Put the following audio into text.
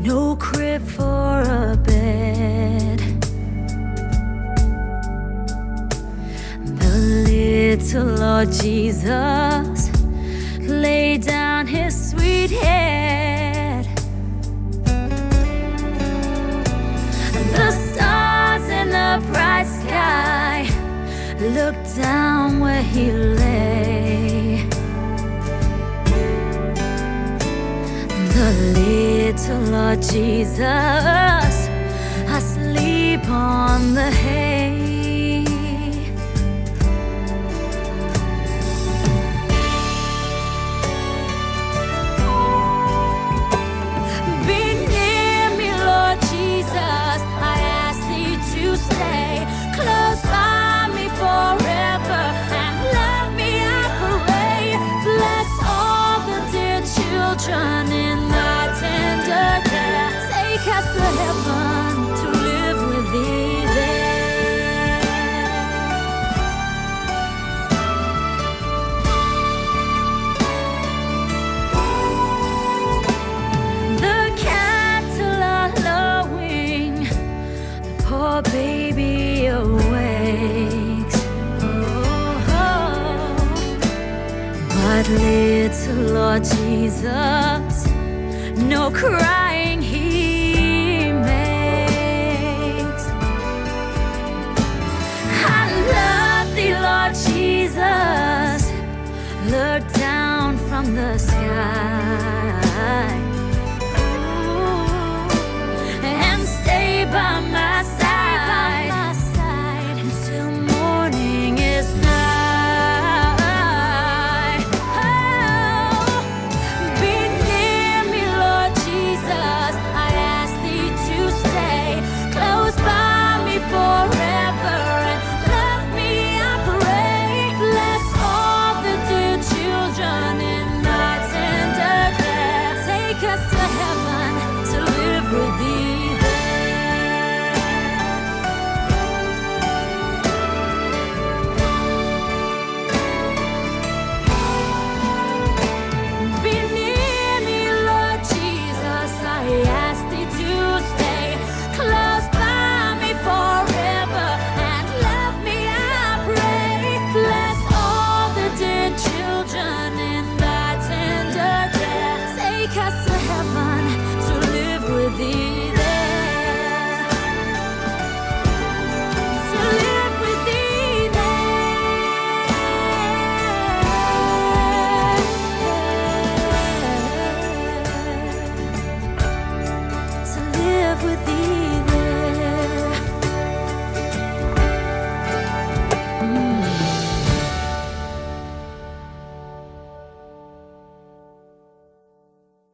no crib for a bed. The little Lord Jesus laid down his sweet head. The stars in the bright sky looked down where he lay. The little Lord Jesus asleep on the hay. Be near me, Lord Jesus, I ask thee to stay close by me forever and love me, I pray. Bless all the dear children in thy tender care. Take us to heaven to live with thee there. The cattle are lowing, the poor baby awakes. Oh, but little Lord Jesus, no crying he makes. I love thee, Lord Jesus, look down from the sky. Ooh, and stay by my side until morning is nigh. Oh, be near me, Lord Jesus, I ask thee to stay close by me forever and love me, I pray. Bless all the dear children in thy tender care. Take us to heaven to live with thee there. Be near me, Lord Jesus, I ask thee to stay close by me forever and love me, I pray. Bless all the dear children in thy tender care. Take us to heaven to live with thee there. To live with thee there. To live with thee